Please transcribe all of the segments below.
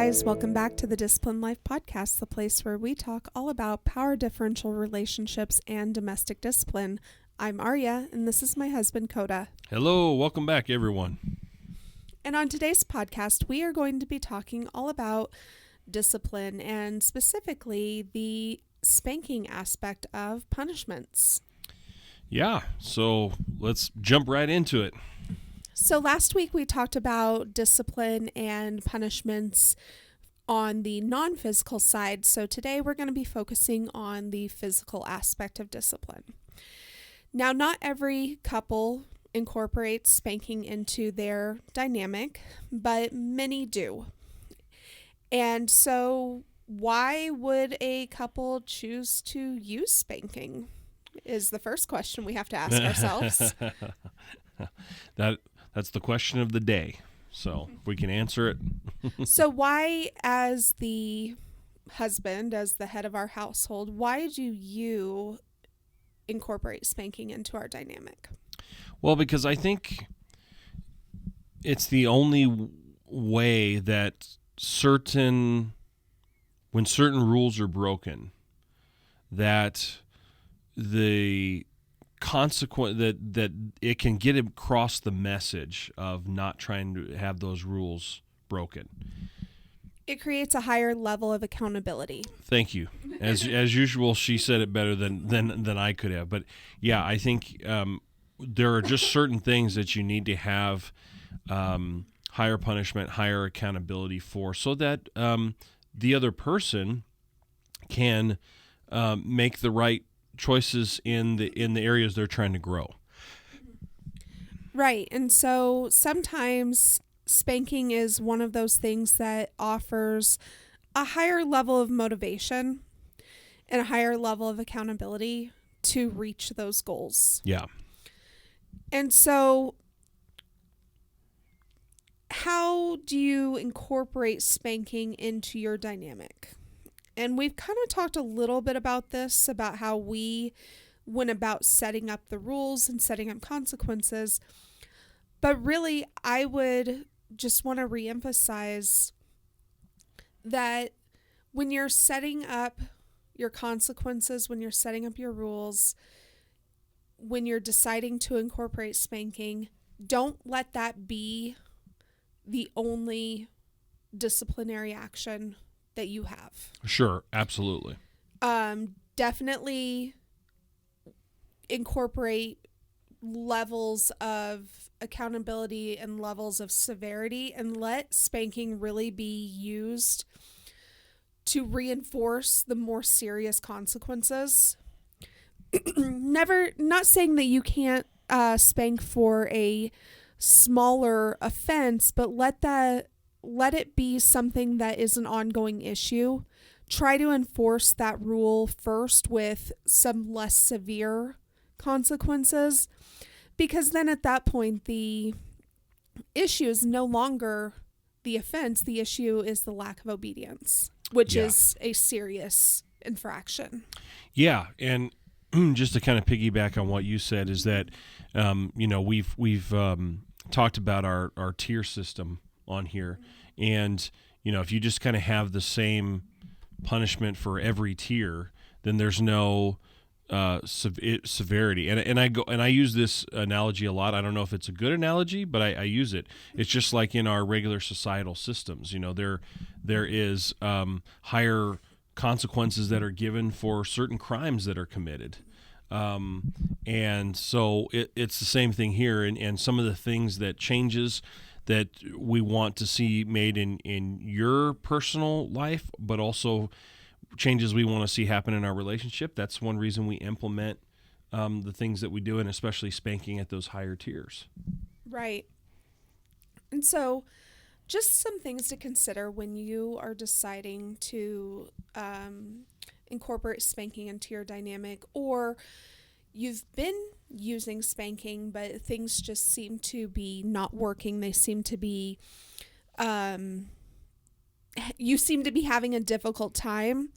guys, welcome back to the Discipline Life Podcast, the place where we talk all about power differential relationships and domestic discipline. I'm Arya, and this is my husband, Coda. Hello, welcome back, everyone. And on today's podcast, we are going to be talking all about discipline and specifically the spanking aspect of punishments. Yeah, so let's jump right into it. So last week we talked about discipline and punishments on the non-physical side. So today we're going to be focusing on the physical aspect of discipline. Now, not every couple incorporates spanking into their dynamic, but many do. And so why would a couple choose to use spanking is the first question we have to ask ourselves. That's the question of the day. So if we can answer it. So why, as the husband, as the head of our household, why do you incorporate spanking into our dynamic? Well, because I think it's the only way that when certain rules are broken, that the consequence that it can get across the message of not trying to have those rules broken. It creates a higher level of accountability. Thank you. As usual, she said it better than I could have. But yeah, I think there are just certain things that you need to have higher punishment, higher accountability for, so that the other person can make the right choices in the areas they're trying to grow. Right. And so sometimes spanking is one of those things that offers a higher level of motivation and a higher level of accountability to reach those goals. Yeah. And so how do you incorporate spanking into your dynamic? And we've kind of talked a little bit about this, about how we went about setting up the rules and setting up consequences. But really, I would just want to reemphasize that when you're setting up your consequences, when you're setting up your rules, when you're deciding to incorporate spanking, don't let that be the only disciplinary action that you have. Sure, absolutely. Definitely incorporate levels of accountability and levels of severity, and let spanking really be used to reinforce the more serious consequences. Not saying that you can't spank for a smaller offense, but let it be something that is an ongoing issue. Try to enforce that rule first with some less severe consequences, because then at that point, the issue is no longer the offense. The issue is the lack of obedience, which is a serious infraction. Yeah. And just to kind of piggyback on what you said is that, we've talked about our tier system on here, and if you just kind of have the same punishment for every tier, then there's no severity. And I use this analogy a lot. I don't know if it's a good analogy, but I use it. It's just like in our regular societal systems. There is higher consequences that are given for certain crimes that are committed. And so it's the same thing here, and some of the things that changes that we want to see made in your personal life, but also changes we want to see happen in our relationship. That's one reason we implement the things that we do, and especially spanking at those higher tiers. Right. And so just some things to consider when you are deciding to incorporate spanking into your dynamic, or you've been using spanking, but things just seem to be not working. They seem to be, you seem to be having a difficult time.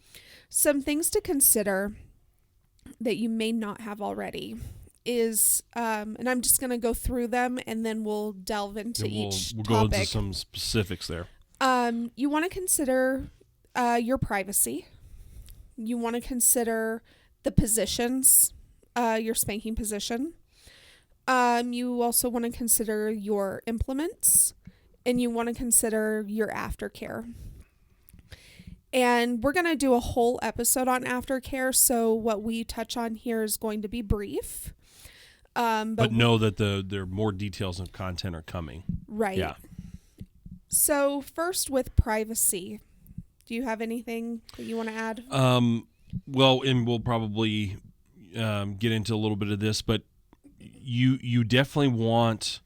Some things to consider that you may not have already is, and I'm just going to go through them and then we'll delve into each we'll topic. go into some specifics there. You want to consider your privacy. You want to consider the positions, your spanking position. You also want to consider your implements, and you want to consider your aftercare. And we're going to do a whole episode on aftercare, so what we touch on here is going to be brief. But know that there are more details and content are coming. Right. Yeah. So first with privacy, do you have anything that you want to add? Well, and we'll probably get into a little bit of this, but you definitely want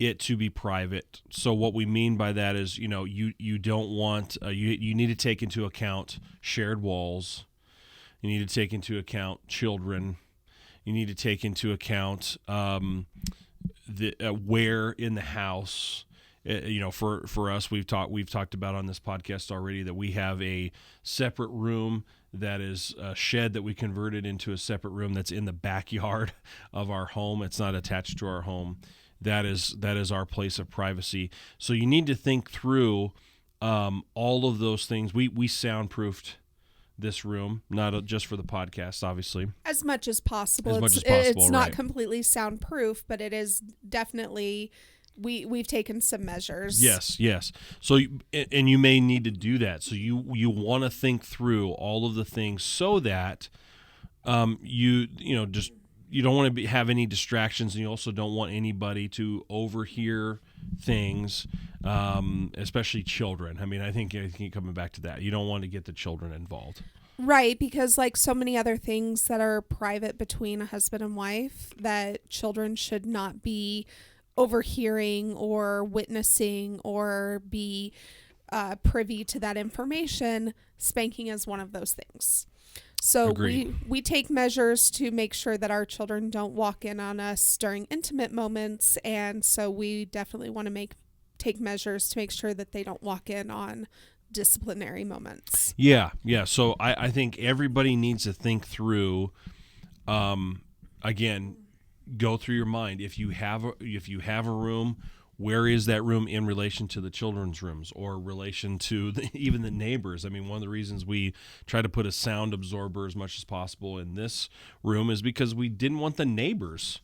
it to be private. So what we mean by that is, you don't want, you need to take into account shared walls. You need to take into account children. You need to take into account the where in the house. For us, we've talked about on this podcast already that we have a separate room that is a shed that we converted into a separate room that's in the backyard of our home. It's not attached to our home. That is our place of privacy. So you need to think through all of those things. We soundproofed this room, not just for the podcast, obviously. As much as possible. It's not completely soundproof, but it is definitely, we've taken some measures. Yes. So, and you may need to do that. So you want to think through all of the things so that you don't want to have any distractions, and you also don't want anybody to overhear things, especially children. I mean, I think coming back to that, you don't want to get the children involved. Right, because like so many other things that are private between a husband and wife, that children should not be overhearing or witnessing or be privy to that information. Spanking is one of those things. So we take measures to make sure that our children don't walk in on us during intimate moments, and so we definitely want to take measures to make sure that they don't walk in on disciplinary moments. Yeah. So I think everybody needs to think through, again, go through your mind. If you have a room, where is that room in relation to the children's rooms or relation to even the neighbors? I mean, one of the reasons we try to put a sound absorber as much as possible in this room is because we didn't want the neighbors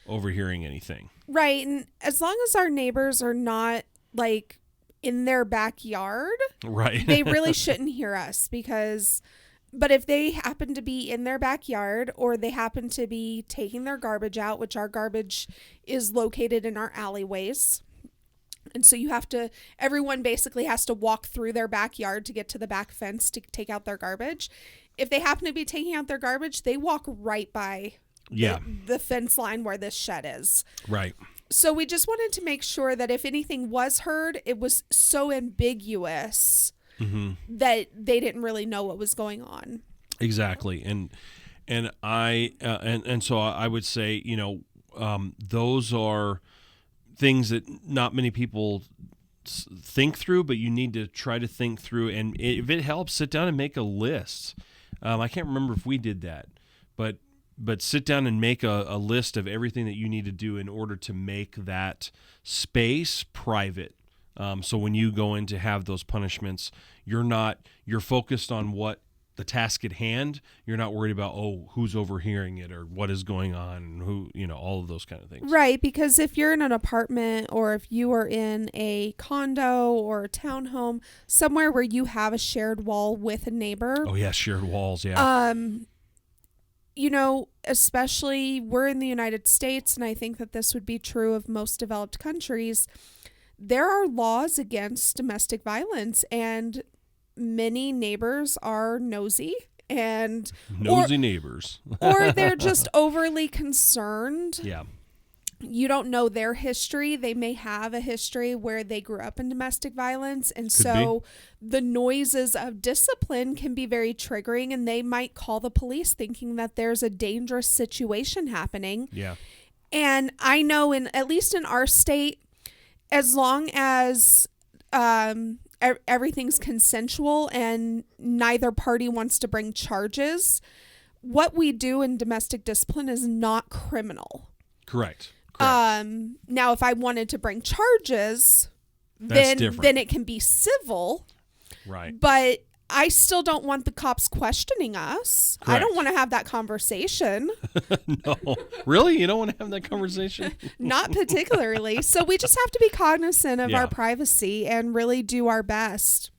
overhearing anything. Right. And as long as our neighbors are not like in their backyard, right, they really shouldn't hear us but if they happen to be in their backyard or they happen to be taking their garbage out, which our garbage is located in our alleyways. And so everyone basically has to walk through their backyard to get to the back fence to take out their garbage. If they happen to be taking out their garbage, they walk right by the fence line where this shed is. Right. So we just wanted to make sure that if anything was heard, it was so ambiguous that they didn't really know what was going on. Exactly. And so I would say, those are things that not many people think through, but you need to try to think through. And if it helps, sit down and make a list. I can't remember if we did that, but sit down and make a list of everything that you need to do in order to make that space private. So when you go in to have those punishments, you're focused on what the task at hand. You're not worried about, who's overhearing it or what is going on, and all of those kind of things. Right. Because if you're in an apartment or if you are in a condo or a townhome, somewhere where you have a shared wall with a neighbor. Oh yeah. Shared walls. Yeah. Especially we're in the United States, and I think that this would be true of most developed countries. There are laws against domestic violence, and many neighbors are nosy neighbors, or they're just overly concerned. Yeah. You don't know their history. They may have a history where they grew up in domestic violence, and the noises of discipline can be very triggering, and they might call the police thinking that there's a dangerous situation happening. Yeah. And I know at least in our state, as long as everything's consensual and neither party wants to bring charges, what we do in domestic discipline is not criminal. Correct. Now, if I wanted to bring charges, That's different. then it can be civil. Right. But I still don't want the cops questioning us. Correct. I don't want to have that conversation. No. Really? You don't want to have that conversation? Not particularly. So we just have to be cognizant of our privacy and really do our best.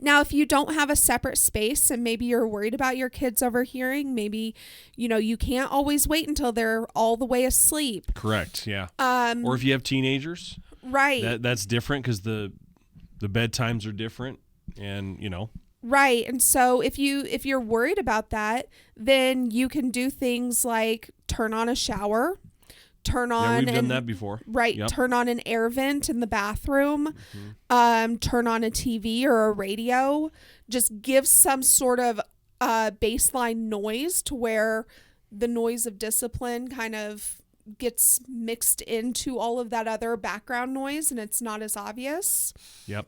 Now, if you don't have a separate space and maybe you're worried about your kids overhearing, maybe, you can't always wait until they're all the way asleep. Correct. Yeah. Or if you have teenagers. Right. That's different because the bedtimes are different, and Right. And so if you're worried about that, then you can do things like turn on a shower, turn on we've done that before. Right. Yep. Turn on an air vent in the bathroom, turn on a TV or a radio, just give some sort of baseline noise to where the noise of discipline kind of gets mixed into all of that other background noise and it's not as obvious. Yep.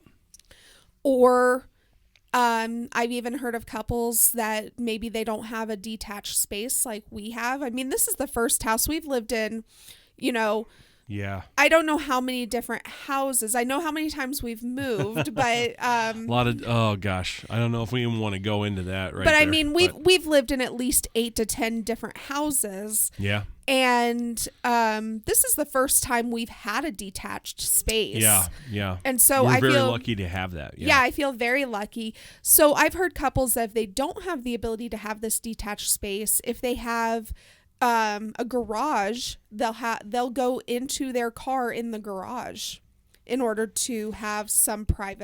Or I've even heard of couples that maybe they don't have a detached space like we have. I mean, this is the first house we've lived in, Yeah. I don't know how many different houses. I know how many times we've moved, but a lot of oh gosh, I don't know if we even want to go into that right But there, I mean, we've lived in at least 8 to 10 different houses. Yeah. And this is the first time we've had a detached space. Yeah, yeah. And so we're I very feel lucky to have that. Yeah, I feel very lucky. So I've heard couples that if they don't have the ability to have this detached space, if they have a garage, they'll go into their car in the garage in order to have some privacy.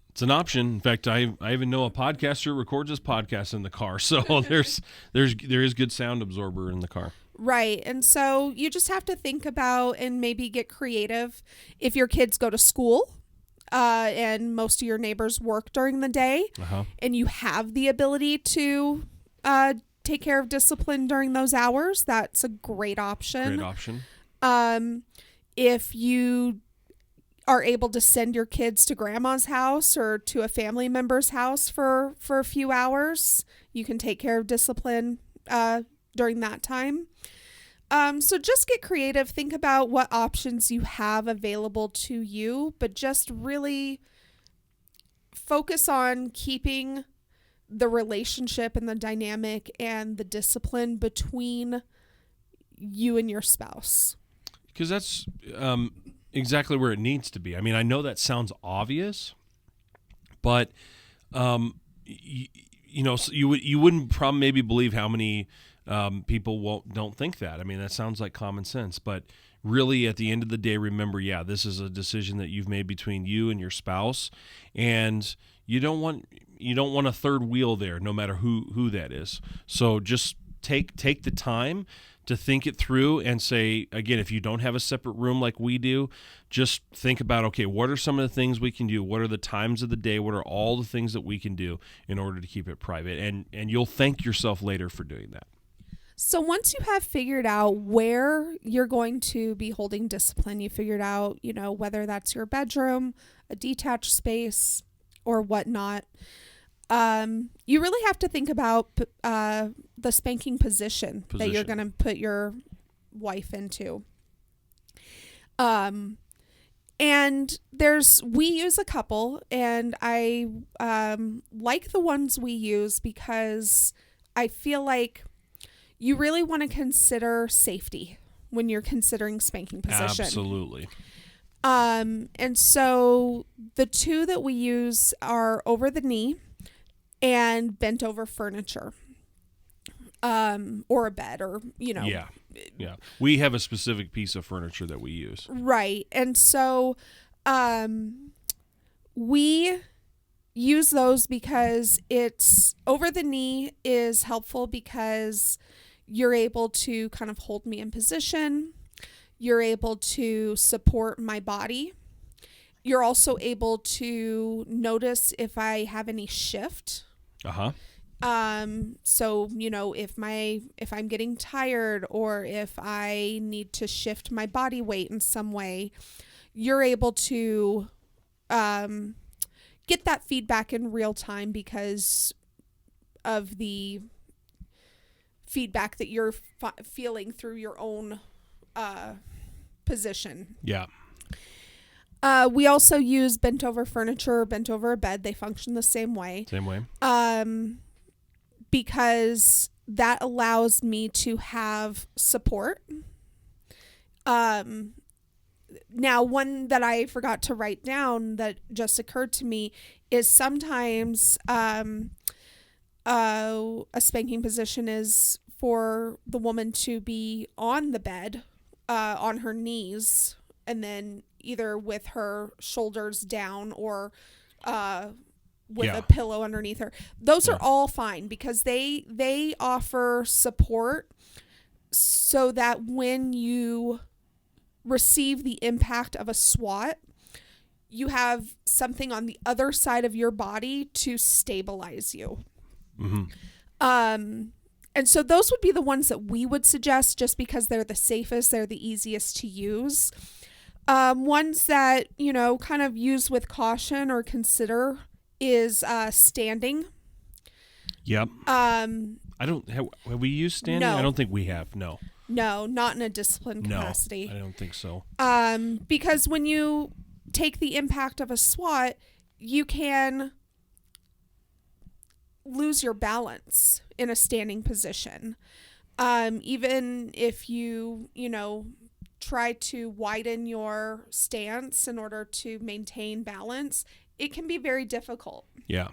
It's an option. In fact, I even know a podcaster who records his podcast in the car. So there is good sound absorber in the car. Right. And so you just have to think about and maybe get creative. If your kids go to school, and most of your neighbors work during the day, and you have the ability to take care of discipline during those hours, that's a great option. If you are able to send your kids to grandma's house or to a family member's house for a few hours, you can take care of discipline during that time. So just get creative. Think about what options you have available to you, but just really focus on keeping the relationship and the dynamic and the discipline between you and your spouse. Because that's exactly where it needs to be. I mean, I know that sounds obvious, but you wouldn't probably maybe believe how many people don't think that. I mean, that sounds like common sense, but really at the end of the day, remember, this is a decision that you've made between you and your spouse, and you don't want a third wheel there, no matter who that is. So just take the time to think it through and say, again, if you don't have a separate room like we do, just think about, okay, what are some of the things we can do? What are the times of the day? What are all the things that we can do in order to keep it private? And you'll thank yourself later for doing that. So once you have figured out where you're going to be holding discipline, you figured out, whether that's your bedroom, a detached space, or whatnot, you really have to think about the spanking position that you're going to put your wife into. And we use a couple, and I like the ones we use because I feel like you really want to consider safety when you're considering spanking position. Absolutely. And so the two that we use are over the knee and bent over furniture, or a bed, or, Yeah. We have a specific piece of furniture that we use. Right. And so, we use those because it's over the knee is helpful because you're able to kind of hold me in position. You're able to support my body. You're also able to notice if I have any shift. So, if I'm getting tired or if I need to shift my body weight in some way, you're able to get that feedback in real time because of the feedback that you're feeling through your own position. Yeah. We also use bent over furniture, bent over a bed. They function the same way. Same way. Because that allows me to have support. Now, one that I forgot to write down that just occurred to me is sometimes a spanking position is for the woman to be on the bed, on her knees, and then either with her shoulders down or with a pillow underneath her. Those are all fine because they offer support so that when you receive the impact of a swat, you have something on the other side of your body to stabilize you. Mm-hmm. And so those would be the ones that we would suggest just because they're the safest, they're the easiest to use. Ones that, kind of use with caution or consider is standing. Yep. Have we used standing? No. I don't think we have. No. No, not in a disciplined capacity. No, I don't think so. Because when you take the impact of a swat, you can lose your balance in a standing position. Even if you, try to widen your stance in order to maintain balance, it can be very difficult. Yeah.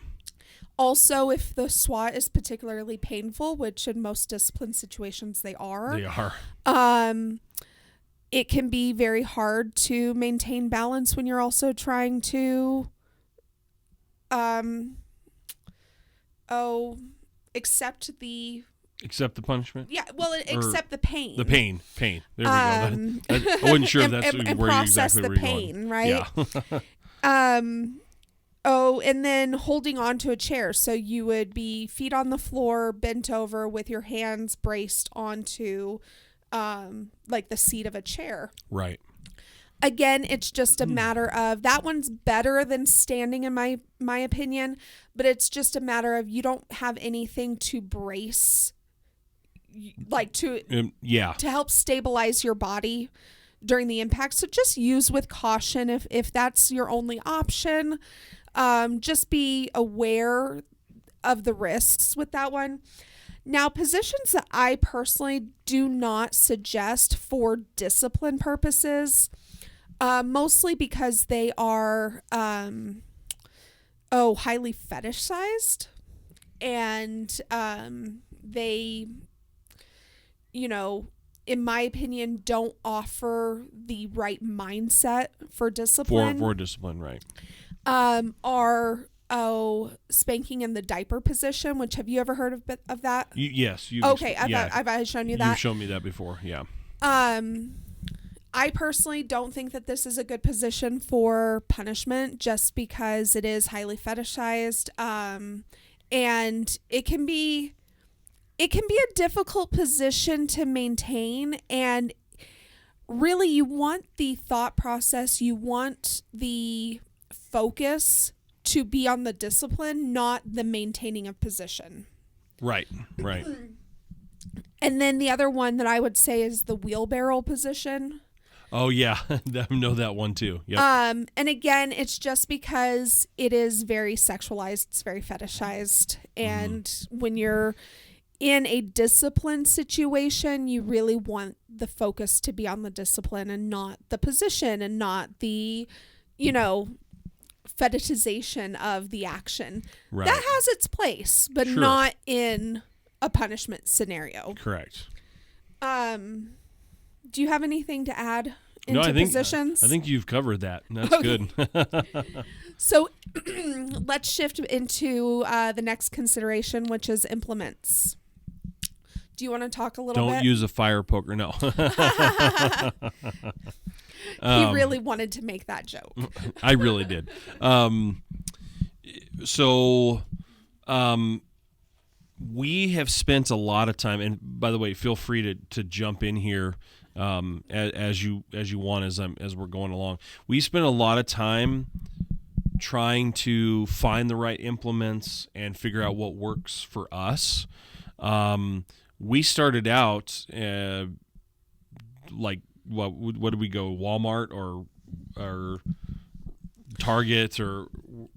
Also, if the swat is particularly painful, which in most discipline situations they are. They are. It can be very hard to maintain balance when you're also trying to accept the punishment? Yeah, well, accept the pain. The pain. There we go. I wasn't sure if that's and where process exactly the where you're pain, going. right? Yeah. And then holding on to a chair. So you would be feet on the floor, bent over with your hands braced onto like the seat of a chair. Right. Again, it's just a matter of that one's better than standing in my opinion, but it's just a matter of you don't have anything to brace, like to help stabilize your body during the impact. So just use with caution if that's your only option. Just be aware of the risks with that one. Now, positions that I personally do not suggest for discipline purposes, mostly because they are highly fetishized, and they, in my opinion, don't offer the right mindset for discipline. For discipline, right. Are spanking in the diaper position, which have you ever heard of that? Yes. Okay, I've shown you that. You've shown me that before, yeah. I personally don't think that this is a good position for punishment just because it is highly fetishized. And it can be a difficult position to maintain, and really you want the thought process, you want the focus to be on the discipline, not the maintaining of position. Right. And then the other one that I would say is the wheelbarrow position. Oh yeah, I know that one too. Yep. And again, it's just because it is very sexualized, it's very fetishized, and when you're in a discipline situation, you really want the focus to be on the discipline and not the position and not the, fetishization of the action. Right. That has its place, but not in a punishment scenario. Correct. Do you have anything to add into positions? I think you've covered that. That's good. So let's shift into the next consideration, which is implements. Do you want to talk a little bit? Don't use a fire poker. No. He really wanted to make that joke. I really did. We have spent a lot of time, and by the way, feel free to jump in here as you want as we're going along. We spent a lot of time trying to find the right implements and figure out what works for us. We started out like what did we go? Walmart or Target or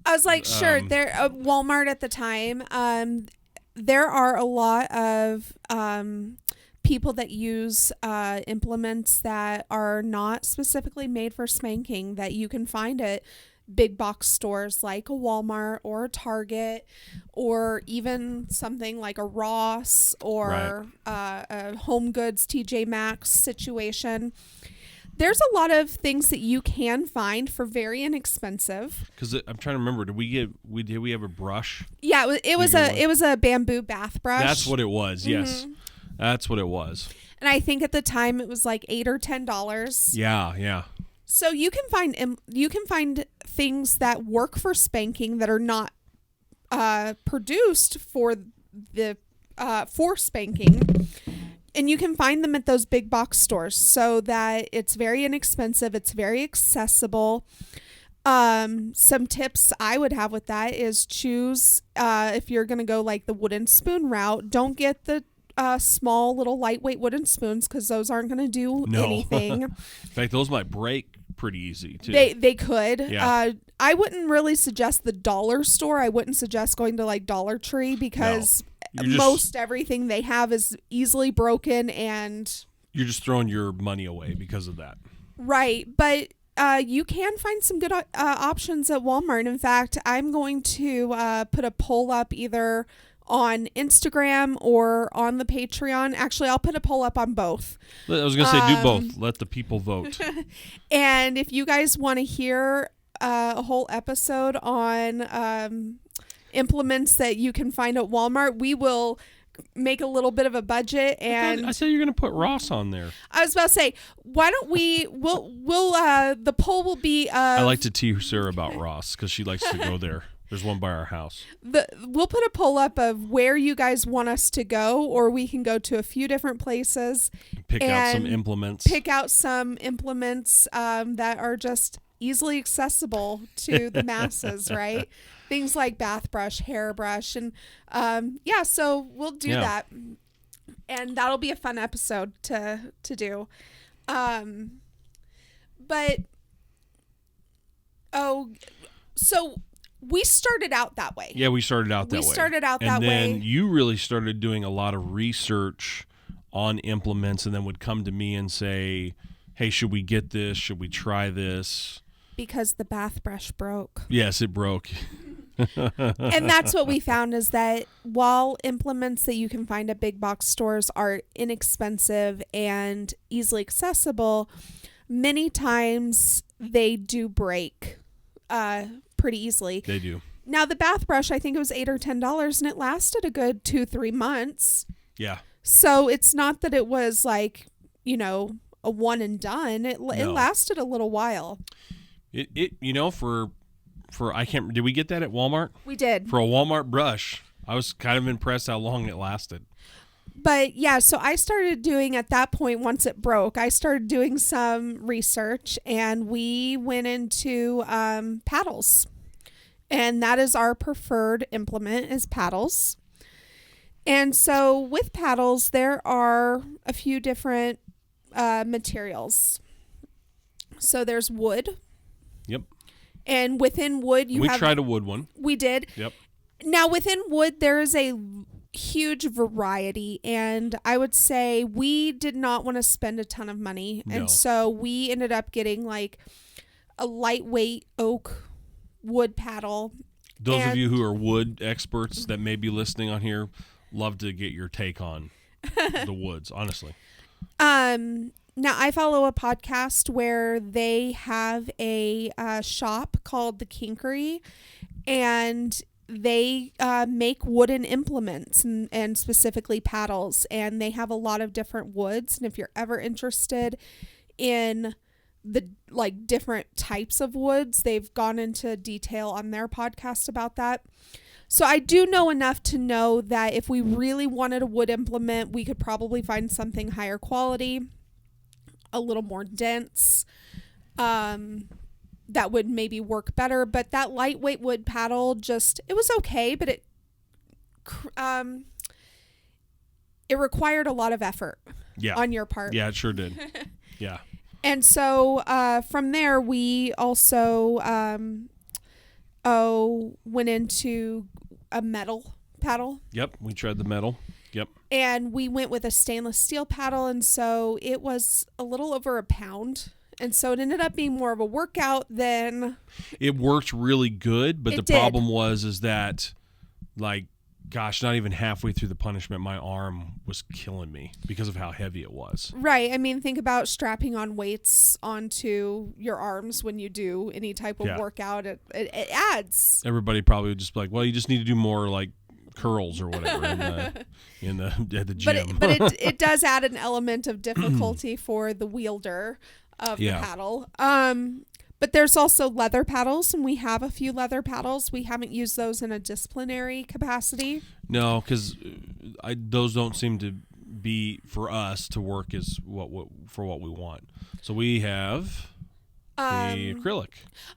I was like, sure, there Walmart at the time. There are a lot of people that use implements that are not specifically made for spanking that you can find at big box stores like a Walmart or a Target, or even something like a Ross or a Home Goods TJ Maxx situation. There's a lot of things that you can find for very inexpensive. Because I'm trying to remember, did we have a brush? Yeah, it was a bamboo bath brush. That's what it was. Yes, that's what it was. And I think at the time it was like $8 or $10. Yeah. So you can find things that work for spanking that are not produced for for spanking. And you can find them at those big box stores, so that it's very inexpensive. It's very accessible. Some tips I would have with that is choose, if you're going to go like the wooden spoon route, don't get the small little lightweight wooden spoons, because those aren't going to do anything. In fact, those might break pretty easy too. They could. Yeah. I wouldn't really suggest the dollar store. I wouldn't suggest going to like Dollar Tree, because most everything they have is easily broken, and you're just throwing your money away because of that. Right. But you can find some good options at Walmart. In fact, I'm going to put a poll up either on Instagram or on the Patreon. Actually, I'll put a poll up on both. I was going to say do both. Let the people vote. And if you guys want to hear a whole episode on implements that you can find at Walmart, we will make a little bit of a budget. And I said you're going to put Ross on there. I was about to say, why don't we'll the poll will be I like to tease her about Ross because she likes to go there. There's one by our house. We'll put a poll up of where you guys want us to go, or we can go to a few different places. Pick out some implements that are just easily accessible to the masses, right? Things like bath brush, hairbrush, and so we'll do that, and that'll be a fun episode to do. So we started out that way. Yeah, we started out that way. And then you really started doing a lot of research on implements, and then would come to me and say, hey, should we get this? Should we try this? Because the bath brush broke. Yes, it broke. And that's what we found, is that while implements that you can find at big box stores are inexpensive and easily accessible, many times they do break pretty easly. They do. Now, the bath brush, I think it was $8 or $10, and it lasted a good 2-3 months. Yeah. So it's not that it was like, a one and done. It lasted a little while. For I can't. Did we get that at Walmart? We did. For a Walmart brush, I was kind of impressed how long it lasted. But yeah, so I started doing, at that point, once it broke, I started doing some research, and we went into paddles. And that is our preferred implement, is paddles. And so with paddles, there are a few different materials. So there's wood. Yep. And within wood, we tried a wood one. We did. Yep. Now, within wood, there is a huge variety, and I would say we did not want to spend a ton of money. No. And so we ended up getting like a lightweight oak wood paddle. Those of you who are wood experts that may be listening on here, love to get your take on the woods, honestly. Now, I follow a podcast where they have a shop called The Kinkery, and they make wooden implements and specifically paddles, and they have a lot of different woods. And if you're ever interested in the different types of woods, they've gone into detail on their podcast about that. So I do know enough to know that if we really wanted a wood implement, we could probably find something higher quality, a little more dense, that would maybe work better. But that lightweight wood paddle, it was okay, but it required a lot of effort on your part. Yeah, it sure did. Yeah. And so from there, we also went into a metal paddle. Yep, we tried the metal. Yep. And we went with a stainless steel paddle. And so it was a little over a pound. And so it ended up being more of a workout than... It worked really good, but the problem is that, like, gosh, not even halfway through the punishment, my arm was killing me because of how heavy it was. Right. I mean, think about strapping on weights onto your arms when you do any type of workout. It adds. Everybody probably would just be like, well, you just need to do more, like, curls or whatever at the gym. But it does add an element of difficulty for the wielder of the paddle. But there's also leather paddles, and we have a few leather paddles. We haven't used those in a disciplinary capacity. No, because those don't seem to be for us to work as what we want. So we have the acrylic.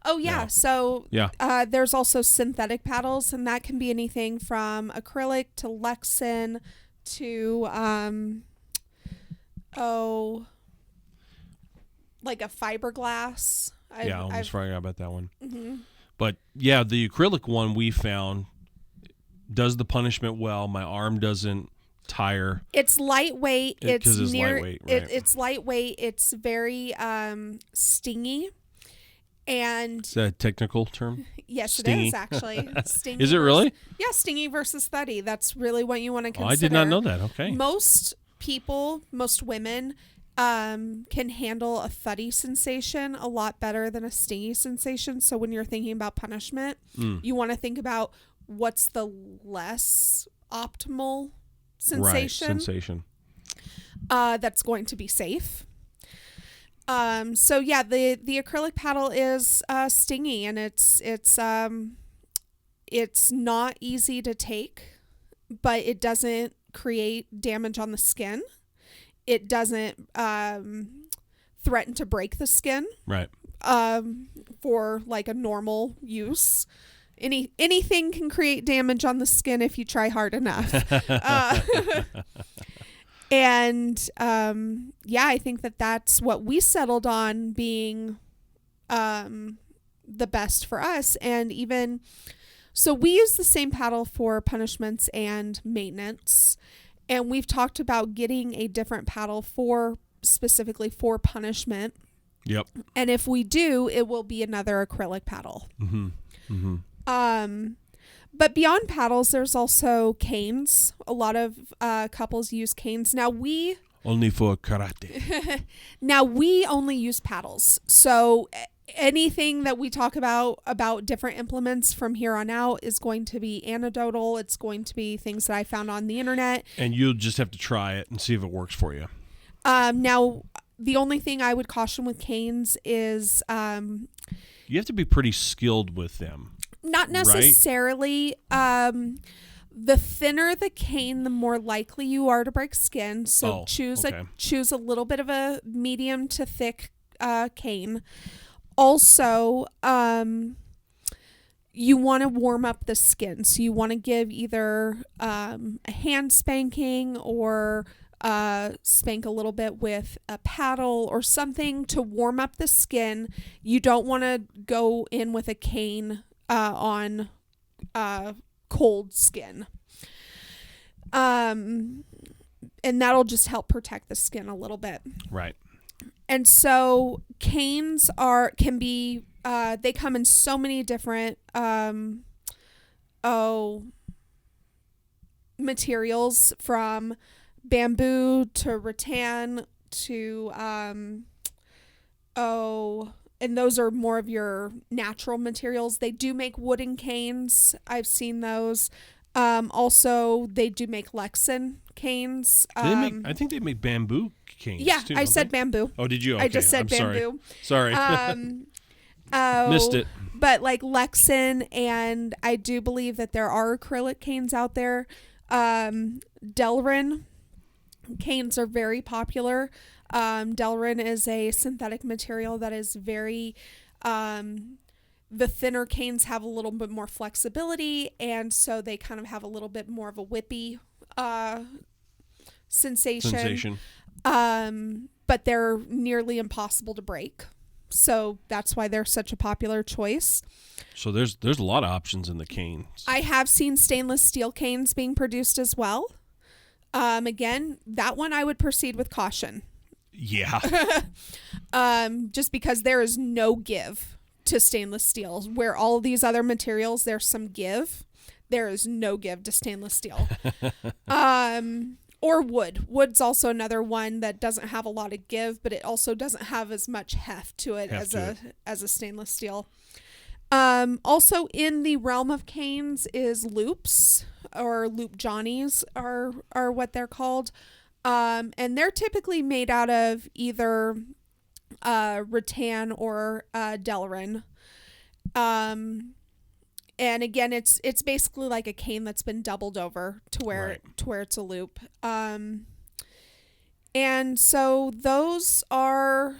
Oh yeah, so yeah. There's also synthetic paddles, and that can be anything from acrylic to Lexan to like a fiberglass. I almost forgot about that one. Mm-hmm. But yeah, the acrylic one we found does the punishment well. My arm doesn't tire. It's lightweight. It's lightweight. Right? It's lightweight. It's very stingy. And is that a technical term? Yes, stingy. It is actually. Stingy is it really? Yeah, stingy versus thuddy. That's really what you want to consider. Oh, I did not know that. Okay. Most people, most women, can handle a thuddy sensation a lot better than a stingy sensation. So when you're thinking about punishment, you want to think about what's the less optimal sensation. That's going to be safe. So yeah, the acrylic paddle is stingy, and it's not easy to take, but it doesn't create damage on the skin. It doesn't threaten to break the skin. Right. For like a normal use. Anything can create damage on the skin if you try hard enough. And I think that's what we settled on being the best for us. And even so, we use the same paddle for punishments and maintenance. And we've talked about getting a different paddle specifically for punishment. Yep. And if we do, it will be another acrylic paddle. Mm-hmm. Mm-hmm. But beyond paddles, there's also canes. A lot of couples use canes. Now only for karate. Now we only use paddles. So anything that we talk about different implements from here on out is going to be anecdotal. It's going to be things that I found on the internet. And you'll just have to try it and see if it works for you. Now, the only thing I would caution with canes is... you have to be pretty skilled with them. Not necessarily. Right? The thinner the cane, the more likely you are to break skin. So choose a little bit of a medium to thick cane. Also, you want to warm up the skin. So you want to give either a hand spanking or spank a little bit with a paddle or something to warm up the skin. You don't want to go in with a cane on cold skin. And that'll just help protect the skin a little bit. Right. And so canes can be they come in so many different materials, from bamboo to rattan to and those are more of your natural materials. They do make wooden canes. I've seen those. Also, they do make Lexan canes. I think they make bamboo canes. Yeah, too, I said bamboo. Oh, did you? Okay. I just said bamboo. Sorry. Missed it. But like Lexan, and I do believe that there are acrylic canes out there. Delrin canes are very popular. Delrin is a synthetic material that is very... the thinner canes have a little bit more flexibility, and so they kind of have a little bit more of a whippy sensation. But they're nearly impossible to break. So that's why they're such a popular choice. So there's a lot of options in the canes. I have seen stainless steel canes being produced as well. Again, that one I would proceed with caution. Yeah. Just because there is no give to stainless steel. Where all of these other materials, there's some give. There is no give to stainless steel. Or wood. Wood's also another one that doesn't have a lot of give, but it also doesn't have as much heft to it as a stainless steel. Also in the realm of canes is loops, or loop johnnies are what they're called. And they're typically made out of either rattan or Delrin. And again, it's basically like a cane that's been doubled over to where it's a loop. And so those are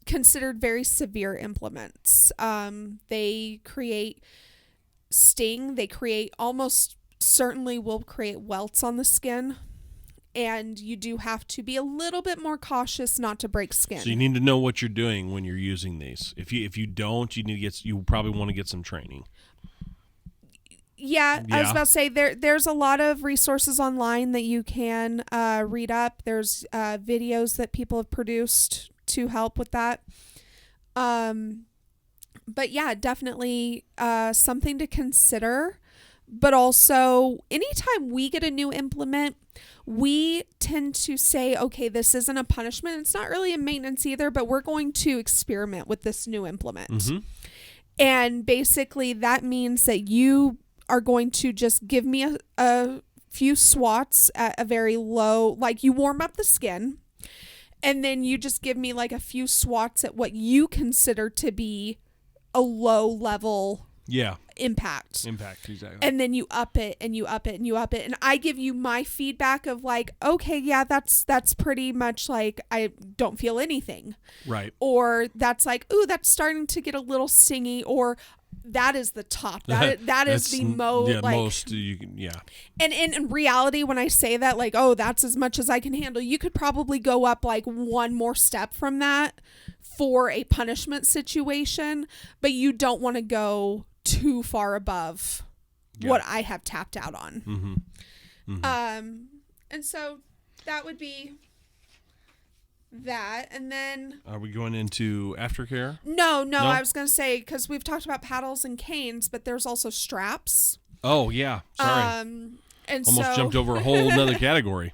considered very severe implements. They create sting. They almost certainly will create welts on the skin. And you do have to be a little bit more cautious not to break skin. So you need to know what you're doing when you're using these. If you don't, you probably want to get some training. Yeah, I was about to say there's a lot of resources online that you can read up. There's videos that people have produced to help with that. But yeah, definitely something to consider. But also, anytime we get a new implement, we tend to say, okay, this isn't a punishment. It's not really a maintenance either, but we're going to experiment with this new implement. Mm-hmm. And basically, that means that you are going to just give me a few swats at a very low, like you warm up the skin, and then you just give me like a few swats at what you consider to be a low level impact, exactly. And then you up it and you up it and you up it, and I give you my feedback of like, okay, yeah, that's pretty much like I don't feel anything, right? Or that's like, ooh, that's starting to get a little stingy, or that is the top. That is the most you can, yeah. And in reality, when I say that, like, oh, that's as much as I can handle, you could probably go up like one more step from that for a punishment situation, but you don't want to go too far above what I have tapped out on. Mm-hmm. Mm-hmm. And so that would be that. And then are we going into aftercare? No, I was going to say, because we've talked about paddles and canes, but there's also straps. Oh yeah, sorry. And almost jumped over a whole nother category.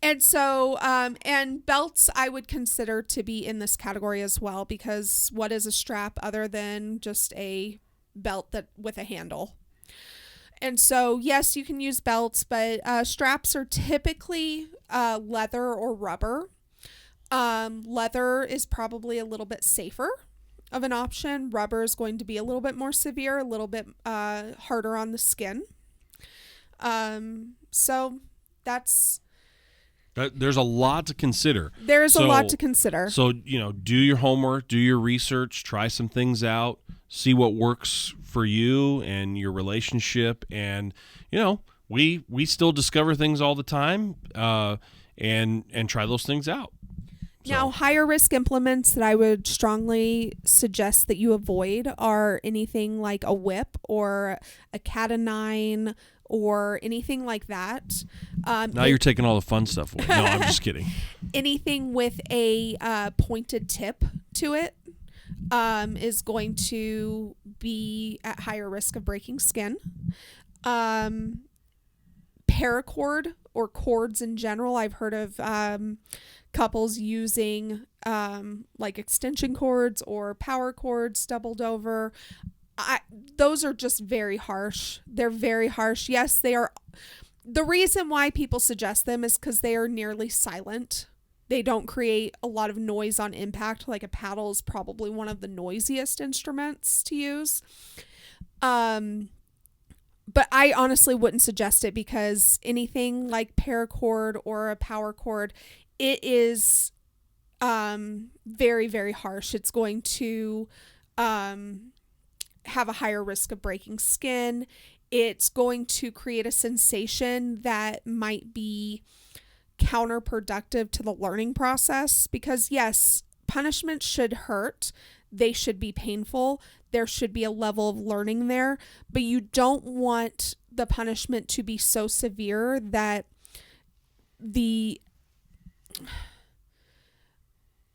And so, and belts I would consider to be in this category as well, because what is a strap other than just a belt that with a handle? And so, yes, you can use belts, but straps are typically leather or rubber. Leather is probably a little bit safer of an option. Rubber is going to be a little bit more severe, a little bit harder on the skin. So that's... There's a lot to consider. There is a lot to consider. So, do your homework, do your research, try some things out, see what works for you and your relationship. And, we still discover things all the time and try those things out. Now, higher risk implements that I would strongly suggest that you avoid are anything like a whip or a cat-o'-nine or anything like that. Now you're taking all the fun stuff away. No, I'm just kidding. Anything with a pointed tip to it is going to be at higher risk of breaking skin. Paracord or cords in general, I've heard of couples using like extension cords or power cords doubled over. Those are just very harsh. They're very harsh. Yes, they are. The reason why people suggest them is because they are nearly silent. They don't create a lot of noise on impact. Like a paddle is probably one of the noisiest instruments to use. But I honestly wouldn't suggest it, because anything like paracord or a power cord, it is very, very harsh. It's going to have a higher risk of breaking skin. It's going to create a sensation that might be counterproductive to the learning process, because yes, punishment should hurt. They should be painful. There should be a level of learning there, but you don't want the punishment to be so severe that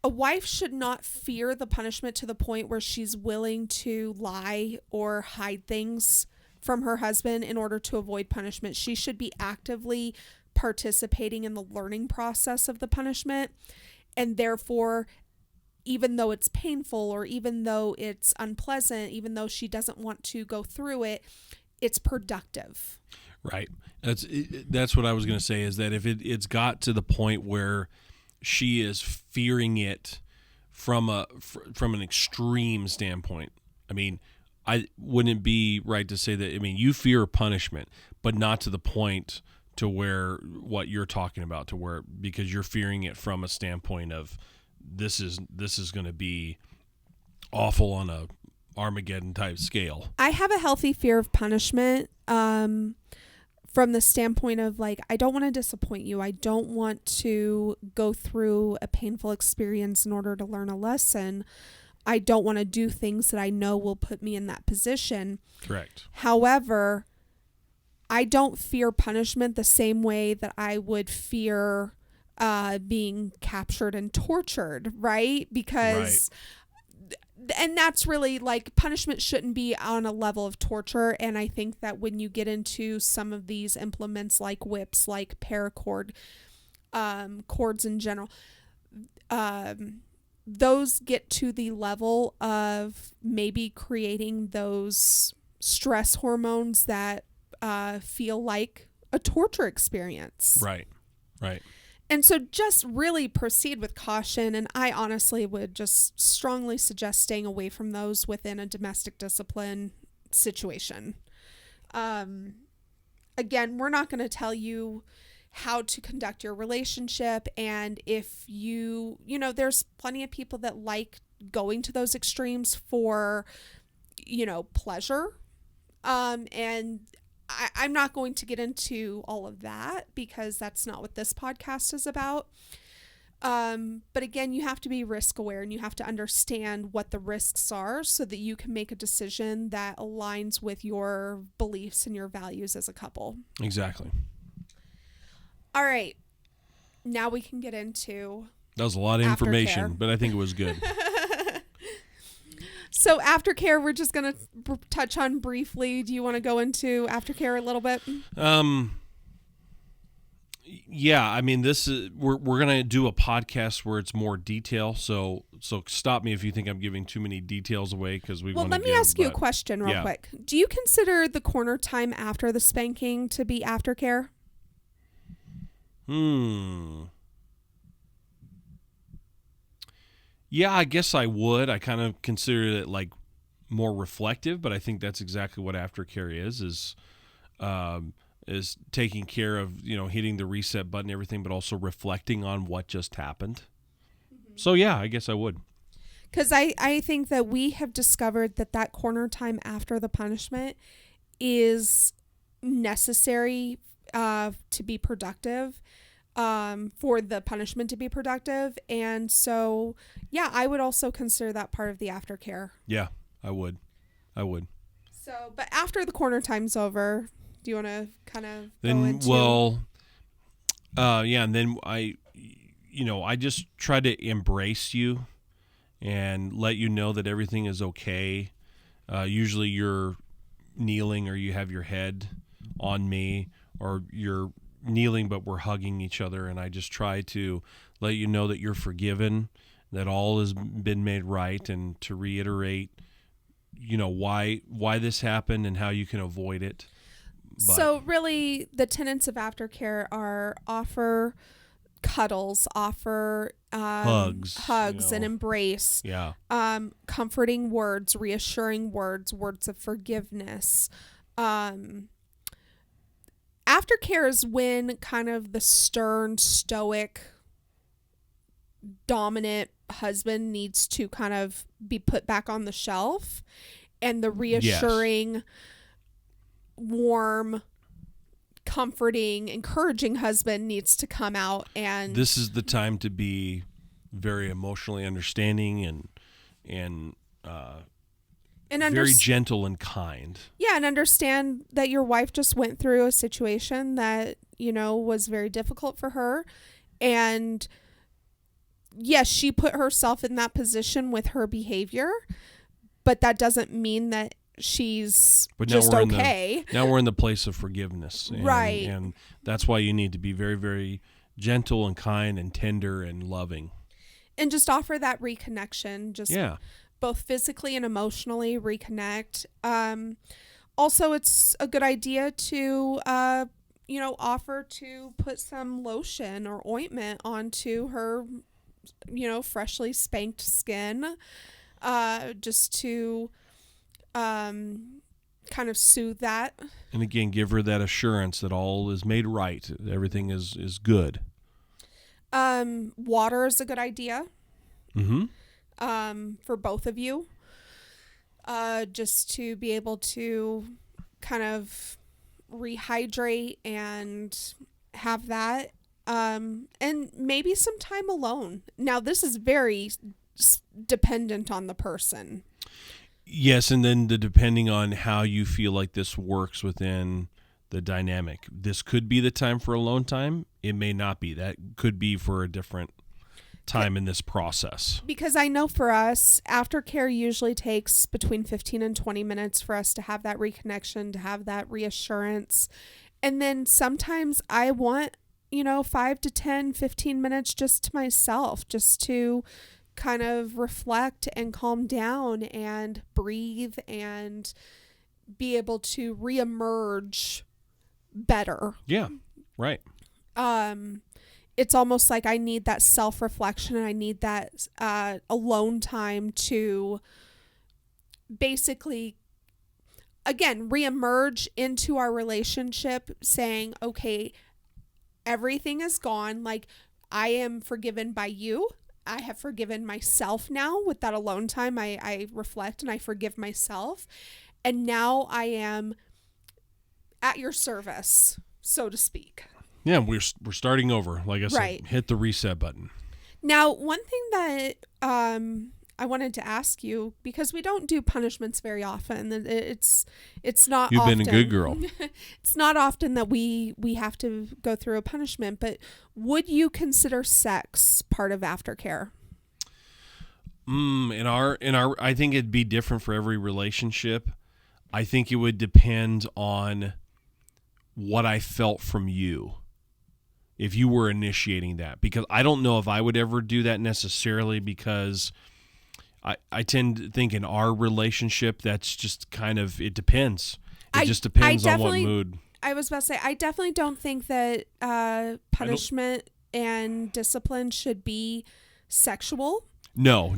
a wife should not fear the punishment to the point where she's willing to lie or hide things from her husband in order to avoid punishment. She should be actively participating in the learning process of the punishment, and therefore, even though it's painful or even though it's unpleasant, even though she doesn't want to go through it, it's productive. Right. That's what I was going to say, is that if it's got to the point where she is fearing it from an extreme standpoint. I mean, I wouldn't it be right to say that, I mean, you fear punishment, but not to the point to where what you're talking about, to where, because you're fearing it from a standpoint of this is going to be awful on a Armageddon type scale. I have a healthy fear of punishment, from the standpoint of, like, I don't want to disappoint you. I don't want to go through a painful experience in order to learn a lesson. I don't want to do things that I know will put me in that position. Correct. However, I don't fear punishment the same way that I would fear being captured and tortured, right? Because and that's really, like, punishment shouldn't be on a level of torture. And I think that when you get into some of these implements like whips, like paracord, cords in general, those get to the level of maybe creating those stress hormones that feel like a torture experience. Right. And so just really proceed with caution. And I honestly would just strongly suggest staying away from those within a domestic discipline situation. Again, we're not going to tell you how to conduct your relationship. And if there's plenty of people that like going to those extremes for, pleasure. And I'm not going to get into all of that because that's not what this podcast is about. But again, you have to be risk aware and you have to understand what the risks are so that you can make a decision that aligns with your beliefs and your values as a couple. Exactly. All right. Now we can get into that was a lot of information, Aftercare. but I think it was good. So Aftercare, we're just going to touch on briefly. Do you want to go into Aftercare a little bit? Yeah, I mean, we're going to do a podcast where it's more detail. So stop me if you think I'm giving too many details away, because let me ask you a question real quick. Do you consider the corner time after the spanking to be Aftercare? Yeah, I guess I would. I kind of consider it like more reflective, but I think that's exactly what Aftercare is taking care of, hitting the reset button, everything, but also reflecting on what just happened. Mm-hmm. So yeah, I guess I would. Because I think that we have discovered that corner time after the punishment is necessary to be productive. For the punishment to be productive. And so, yeah, I would also consider that part of the Aftercare. Yeah, I would. So, but after the corner time's over, do you want to kind of then, go into... Well, and then I just try to embrace you and let you know that everything is okay. Usually you're kneeling or you have your head on me, or you're kneeling but we're hugging each other, and I just try to let you know that you're forgiven, that all has been made right, and to reiterate why this happened and how you can avoid it. So really the tenets of Aftercare are offer cuddles, offer hugs and embrace, comforting words, reassuring words of forgiveness. Aftercare is when kind of the stern, stoic, dominant husband needs to kind of be put back on the shelf, and the reassuring, warm, comforting, encouraging husband needs to come out. And this is the time to be very emotionally understanding and very gentle and kind. Yeah, and understand that your wife just went through a situation that, was very difficult for her. And yes, she put herself in that position with her behavior, but that doesn't mean that she's just okay. Now we're in the place of forgiveness. Right. And that's why you need to be very, very gentle and kind and tender and loving. And just offer that reconnection, both physically and emotionally reconnect. Also, it's a good idea to, offer to put some lotion or ointment onto her, freshly spanked skin, just to kind of soothe that. And again, give her that assurance that all is made right. Everything is good. Water is a good idea. Mm-hmm. For both of you. Just to be able to kind of rehydrate and have that. And maybe some time alone. Now, this is very dependent on the person. Yes, and then depending on how you feel like this works within the dynamic. This could be the time for alone time. It may not be. That could be for a different time in this process. Because I know for us, aftercare usually takes between 15 and 20 minutes for us to have that reconnection, to have that reassurance. And then sometimes I want, 5 to 10, 15 minutes just to myself, just to kind of reflect and calm down and breathe and be able to reemerge better. Yeah, right. It's almost like I need that self-reflection and I need that alone time to basically, again, reemerge into our relationship saying, okay, everything is gone. Like, I am forgiven by you. I have forgiven myself now with that alone time. I reflect and I forgive myself. And now I am at your service, so to speak. Yeah, we're starting over. Like I said, hit the reset button. Now, one thing that I wanted to ask you, because we don't do punishments very often, it's not. You've often, been a good girl. It's not often that we have to go through a punishment, but would you consider sex part of aftercare? In our, I think it'd be different for every relationship. I think it would depend on what I felt from you. If you were initiating that, because I don't know if I would ever do that necessarily, because I tend to think in our relationship that's just kind of, it depends. It just depends on what mood. I was about to say, I definitely don't think that punishment and discipline should be sexual. No.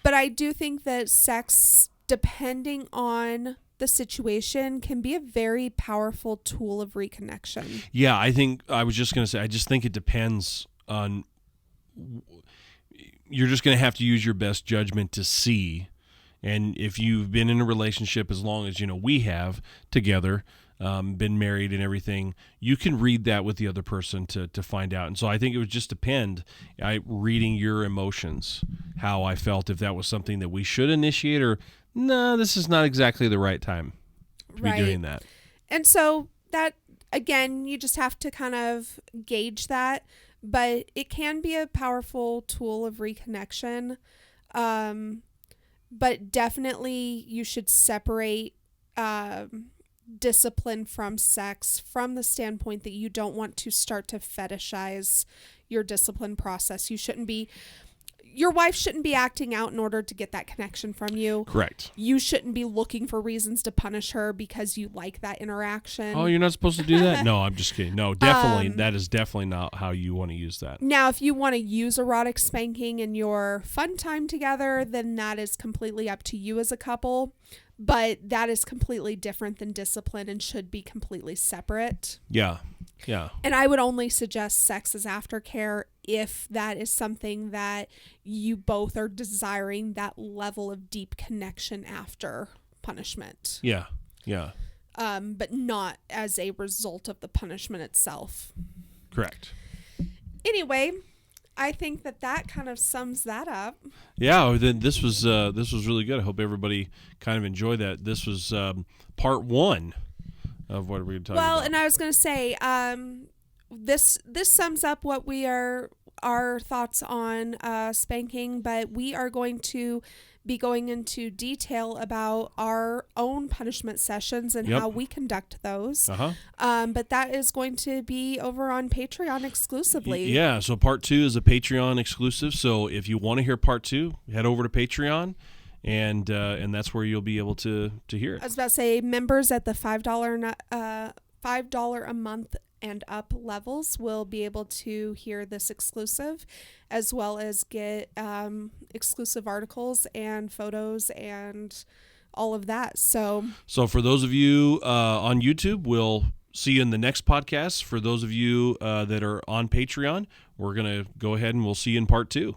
But I do think that sex, depending on the situation, can be a very powerful tool of reconnection. Yeah, I just think it depends on, you're just going to have to use your best judgment to see. And if you've been in a relationship as long as, we have together, been married and everything, you can read that with the other person to find out. And so I think it would just depend, reading your emotions, how I felt, if that was something that we should initiate, or no, this is not exactly the right time to be doing that. And so that, again, you just have to kind of gauge that, but it can be a powerful tool of reconnection. But definitely you should separate discipline from sex, from the standpoint that you don't want to start to fetishize your discipline process. Your wife shouldn't be acting out in order to get that connection from you. Correct. You shouldn't be looking for reasons to punish her because you like that interaction. Oh, you're not supposed to do that? No, I'm just kidding. No, definitely. That is definitely not how you want to use that. Now, if you want to use erotic spanking in your fun time together, then that is completely up to you as a couple. But that is completely different than discipline and should be completely separate. Yeah. And I would only suggest sex as aftercare if that is something that you both are desiring, that level of deep connection after punishment. Yeah. but not as a result of the punishment itself. Correct. Anyway, I think that kind of sums that up. Yeah, then this was really good. I hope everybody kind of enjoyed that. This was part 1 of what we're talking about. Well, and I was going to say, this sums up what our thoughts on spanking, but we are going to be going into detail about our own punishment sessions and how we conduct those. But that is going to be over on Patreon exclusively. Yeah, so part 2 is a Patreon exclusive. So if you want to hear part 2, head over to Patreon, and that's where you'll be able to hear it. I was about to say, members at the $5 a month and up levels will be able to hear this exclusive, as well as get exclusive articles and photos and all of that. So for those of you on YouTube, we'll see you in the next podcast. For those of you that are on Patreon, we're going to go ahead and we'll see you in part 2.